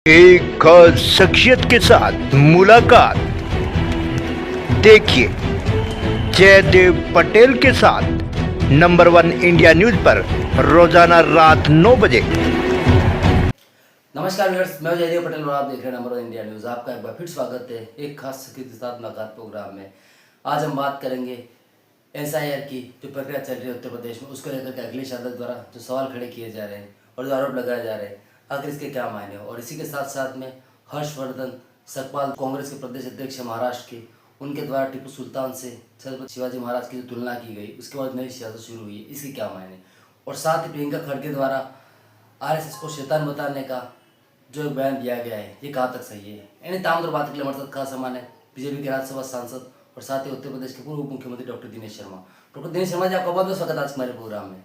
एक खास शख्सियत के साथ मुलाकात। देखिए जयदेव पटेल के साथ नंबर 1 इंडिया न्यूज पर रोजाना रात 9 बजे। नमस्कार व्यूअर्स, मैं जयदेव पटेल और आप देख रहे हैं नंबर 1 इंडिया न्यूज। आपका एक बार फिर स्वागत है एक खास शख्सियत के साथ मुलाकात प्रोग्राम में। आज हम बात करेंगे एसआईआर की जो प्रक्रिया चल रही है उत्तर प्रदेश में, उसको लेकर के अखिलेश यादव द्वारा जो सवाल खड़े किए जा रहे हैं और जो आरोप लगाए जा रहे हैं, आखिर इसके क्या मायने हो। और इसी के साथ साथ में हर्षवर्धन सकपाल, कांग्रेस के प्रदेश अध्यक्ष महाराष्ट्र के, उनके द्वारा टिप्पू सुल्तान से छत्रपति शिवाजी महाराज की जो तुलना की गई, उसके बाद नई सियासत शुरू हुई है, इसके क्या मायने। और साथ ही प्रियंका खड़गे द्वारा आरएसएस को शैतान बताने का जो एक बयान दिया गया है, ये कहाँ तक सही है। यानी तमाम बात के लिए हमारे साथ खास सामान है बीजेपी के राज्यसभा सांसद और साथ ही उत्तर प्रदेश के पूर्व मुख्यमंत्री डॉक्टर दिनेश शर्मा। डॉक्टर दिनेश शर्मा जी, आपका बहुत बहुत स्वागत आज हमारे प्रोग्राम में।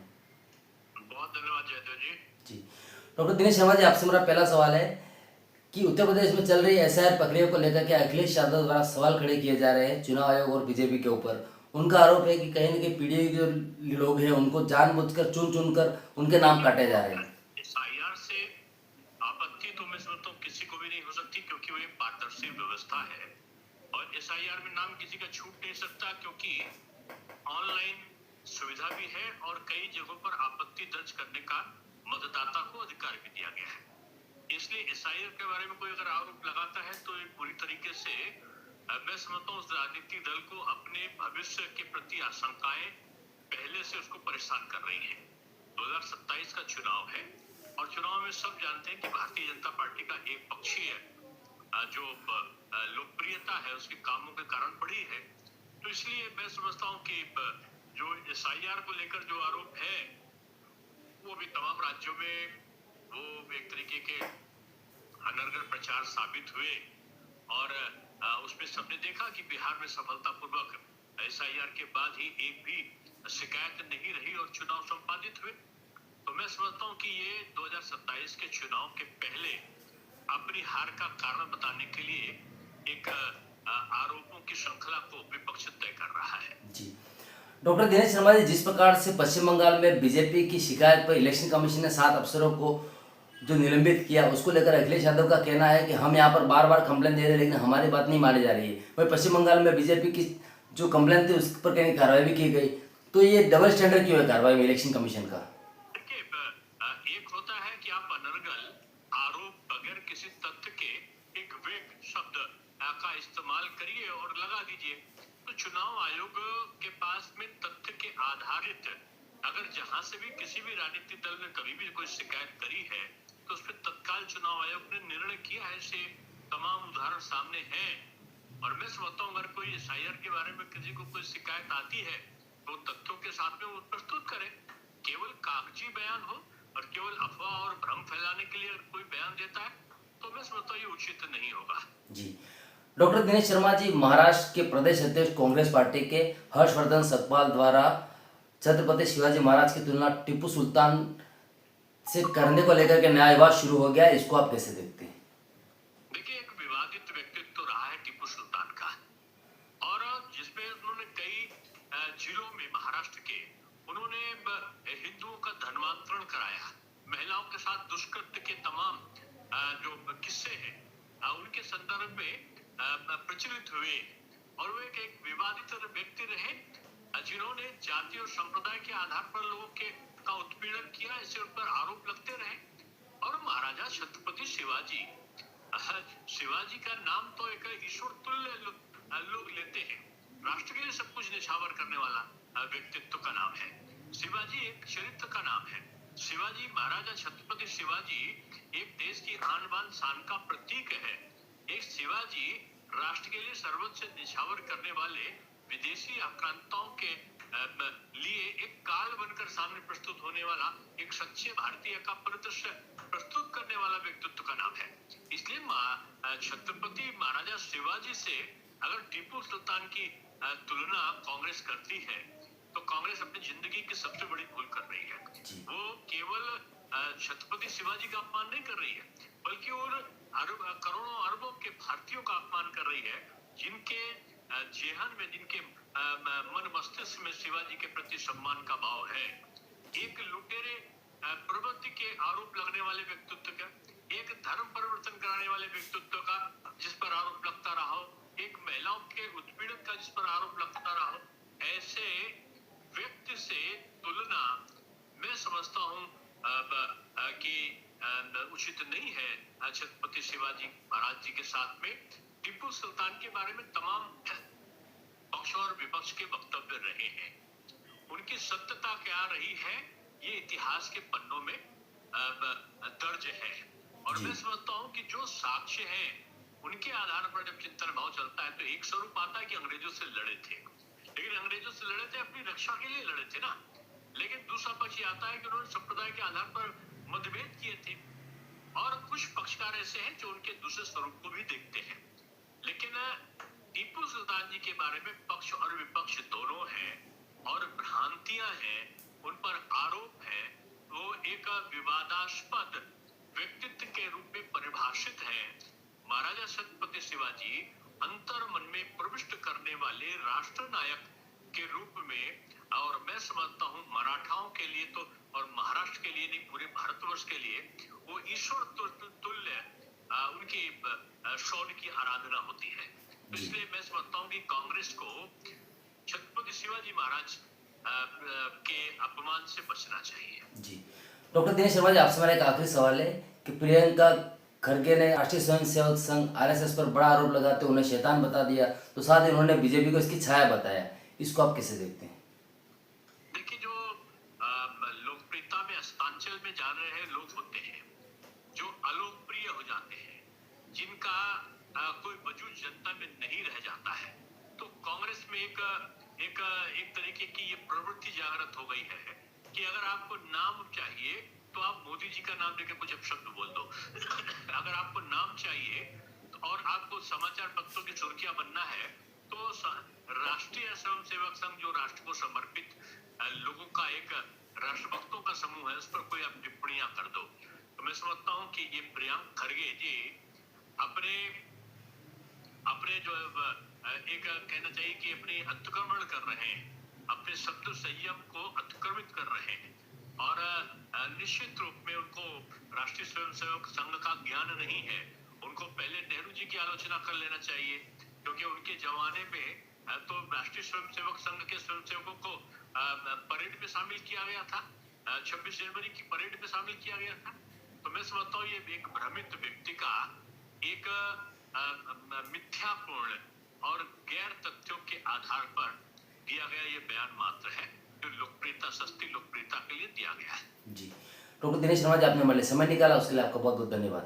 बहुत धन्यवाद जयदेव जी। डॉक्टर दिनेश शर्मा जी, आपसे मेरा पहला सवाल है कि उत्तर प्रदेश में चल रही एसआईआर प्रक्रिया को लेकर के अखिलेश यादव द्वारा सवाल खड़े किए जा रहे हैं चुनाव आयोग और बीजेपी के ऊपर। उनका आरोप है कि कहीं न कहीं पीडीए के जो लोग हैं उनको जानबूझकर चुन कर उनके नाम काटे जा रहे हैं। एसआईआर से आपत्ति तो मैं समझता हूँ किसी को भी नहीं हो सकती, क्योंकि वो एक पारदर्शी व्यवस्था है और एसआईआर में नाम किसी का छूट नहीं सकता, क्योंकि ऑनलाइन सुविधा भी है और कई जगहों पर आपत्ति दर्ज करने का मतदाता को अधिकार भी दिया गया है। इसलिए एसआईआर के बारे में कोई अगर आरोप लगाता है तो ये पूरी तरीके से मैं समझता हूँ उस राजनीतिक दल को अपने भविष्य के प्रति आशंकाएं पहले से उसको परेशान कर रही हैं। 2027 का चुनाव है और चुनाव में सब जानते हैं कि भारतीय जनता पार्टी का एक पक्षीय जो लोकप्रियता है उसके कामों के कारण बढ़ी है। तो इसलिए मैं समझता हूँ कि जो एसआईआर को लेकर जो आरोप है वो भी तमाम राज्यों में वो एक तरीके के अनर्गल प्रचार साबित हुए और उसमें सबने देखा कि बिहार में सफलतापूर्वक एसआईआर के बाद ही एक भी शिकायत नहीं रही और चुनाव संपादित हुए। तो मैं समझता हूँ कि ये 2027 के चुनाव के पहले अपनी हार का कारण बताने के लिए एक आरोपों की श्रृंखला को विपक्ष तय कर रहा है। जी डॉक्टर दिनेश शर्मा जी, जिस प्रकार से पश्चिम बंगाल में बीजेपी की शिकायत पर इलेक्शन कमीशन ने 7 अफसरों को जो निलंबित किया, उसको लेकर अखिलेश यादव का कहना है कि हम यहाँ पर बार बार कंप्लेन दे रहे हैं लेकिन हमारी बात नहीं मानी जा रही है। वही पश्चिम बंगाल में बीजेपी की जो कंप्लेन थी उस पर कहीं कार्रवाई भी की गई। तो ये डबल स्टैंडर्ड क्यों है कार्रवाई में इलेक्शन कमीशन का? देखिए, एक होता है कि आप अनर्गल आरोप बगैर किसी तथ्य के एक वेग शब्द का इस्तेमाल करिए और लगा दीजिए। तो चुनाव आयोग के पास में तथ्य के आधारित अगर जहां से भी किसी भी राजनीतिक दल ने कभी भी कोई शिकायत करी है तो उस पर तत्काल चुनाव आयोग ने निर्णय किया है। ऐसे तमाम उदाहरण सामने हैं और मैं समझता हूँ अगर कोई एसआईआर के बारे में किसी को कोई शिकायत आती है तो तथ्यों के साथ में वो प्रस्तुत करे। केवल कागजी बयान हो और केवल अफवाह और भ्रम फैलाने के लिए अगर कोई बयान देता है तो मैं समझता हूँ ये उचित नहीं होगा। जी डॉक्टर दिनेश शर्मा जी, महाराष्ट्र के प्रदेश अध्यक्ष कांग्रेस पार्टी के हर्षवर्धन सकपाल द्वारा छत्रपति शिवाजी महाराज की तुलना टिप्पू सुल्तान से करने को लेकर के नया विवाद शुरू हो गया, इसको आप कैसे देखते हैं? देखिए, एक विवादित व्यक्तित्व तो रहा है टिप्पू सुल्तान का और जिसमें उन्होंने कई जिलों में महाराष्ट्र के उन्होंने हिंदुओं का धर्मांतरण कराया, महिलाओं के साथ दुष्कृत्य के तमाम जो किस्से हैं उनके संदर्भ में प्रचलित हुए और वो एक विवादित व्यक्ति रहे जिन्होंने जाति और संप्रदाय के आधार पर लोगों के का उत्पीड़न किया। ऐसे उन पर आरोप लगते रहे और महाराजा छत्रपति शिवाजी का नाम तो एक ईश्वर तुल्य लोग लेते हैं। राष्ट्र के लिए सब कुछ निछावर करने वाला व्यक्तित्व का नाम है। शिवाजी एक चरित्र का नाम है। शिवाजी, महाराजा छत्रपति शिवाजी एक देश की आन बान शान का प्रतीक है। एक शिवाजी राष्ट्र के लिए सर्वोच्च निछावर करने वाले विदेशी आक्रांताओं के लिए एक काल बनकर सामने प्रस्तुत होने वाला एक सच्चे भारतीय का परिदृश्य प्रस्तुत करने वाला व्यक्तित्व का नाम है। इसलिए छत्रपति महाराजा शिवाजी से अगर टिप्पू सुल्तान की तुलना कांग्रेस करती है तो कांग्रेस अपनी जिंदगी की सबसे बड़ी भूल कर रही है। वो केवल छत्रपति शिवाजी का अपमान नहीं कर रही है बल्कि और करोड़ों अरबों के भारतीयों का अपमान कर रही है जिनके जेहन में, जिनके मन मस्तिष्क में शिवाजी के प्रति सम्मान का भाव है। एक लुटेरे प्रवृत्ति के आरोप लगने वाले व्यक्तित्व का, एक धर्म परिवर्तन कराने वाले व्यक्तित्व का जिस पर आरोप लगता रहा हो, एक महिलाओं के उत्पीड़न का जिस पर आरोप लगता रहा हो, ऐसे व्यक्ति से तुलना मैं समझता हूँ कि उचित नहीं है। छत्रपति शिवाजी महाराज जी के साथ में टीपू सुल्तान के बारे में तमाम पक्ष और विपक्ष के वक्तव्य रहे हैं। उनकी सत्यता क्या रही है ये इतिहास के पन्नों में दर्ज है। और मैं समझता हूँ कि जो साक्ष्य है उनके आधार पर जब चिंतन भाव चलता है तो एक स्वरूप आता है कि अंग्रेजों से लड़े थे, लेकिन अंग्रेजों से लड़े थे अपनी रक्षा के लिए लड़े थे ना। लेकिन दूसरा पक्ष ये आता है कि उन्होंने संप्रदाय के आधार पर मतभेद किए थे। और कुछ पक्षकार ऐसे हैं जो उनके दूसरे स्वरूप को भी देखते हैं। लेकिन टीपू सुल्तान जी के बारे में पक्ष और विपक्ष दोनों हैं और भ्रांतियां हैं, उन पर आरोप है। वो एक विवादास्पद व्यक्तित्व के रूप में परिभाषित है। महाराजा छत्रपति शिवाजी अंतर मन में प्रविष्ट करने वाले राष्ट्र नायक के रूप में, और मैं समझता हूँ मराठाओं के लिए तो और महाराष्ट्र के लिए नहीं पूरे भारतवर्ष के लिए वो ईश्वर तुल्य उनकी शौर्य की आराधना होती है। इसलिए मैं समझता हूँ कि कांग्रेस को छत्रपति शिवाजी महाराज के अपमान से बचना चाहिए। जी डॉक्टर दिनेश शर्मा जी, आपसे मेरा एक आखिरी सवाल है कि प्रियंका खड़गे ने राष्ट्रीय स्वयंसेवक संघ आरएसएस पर बड़ा आरोप लगाते उन्हें शैतान बता दिया, तो साथ ही उन्होंने बीजेपी को इसकी छाया बताया, इसको आप कैसे देखते हैं? देखिए, जो लोकप्रियता में अस्तांचल में जा रहे हैं लोग होते हैं, जो अलोकप्रिय हो जाते हैं, जिनका कोई वजूद जनता में नहीं रह जाता है, तो कांग्रेस में एक तरीके की ये प्रवृत्ति जागृत हो गई है कि अगर आपको नाम चाहिए तो आप मोदी जी का नाम लेकर कुछ अपशब्द बोल दो। अगर आपको नाम चाहिए और आपको समाचार पत्रों की सुर्खियां बनना है तो राष्ट्रीय स्वयंसेवक संघ जो राष्ट्र को समर्पित लोगों का एक राष्ट्रभक्तों का समूह है, उस पर कोई आप टिप्पणियां कर दो। तो मैं समझता हूँ कि ये प्रियंका खड़गे जी अपने जो एक कहना चाहिए कि अपने अतिक्रमण कर रहे हैं, अपने शब्द संयम को अतिक्रमित कर रहे हैं। और निश्चित रूप में उनको राष्ट्रीय स्वयंसेवक संघ का ज्ञान नहीं है। उनको पहले नेहरू जी की आलोचना कर लेना चाहिए, क्योंकि उनके जमाने में तो राष्ट्रीय स्वयंसेवक संघ के स्वयंसेवकों को परेड में शामिल किया गया था, 26 जनवरी की परेड में शामिल किया गया था। तो मैं समझता हूँ ये एक भ्रमित व्यक्ति का एक मिथ्यापूर्ण और गैर तथ्यों के आधार पर दिया गया ये बयान मात्र है, जो लोकप्रियता सस्ती लोकप्रियता के लिए दिया गया है। जी डॉक्टर दिनेश शर्मा जी, आपने हमारे लिए समय निकाला, उसके लिए आपका बहुत बहुत धन्यवाद।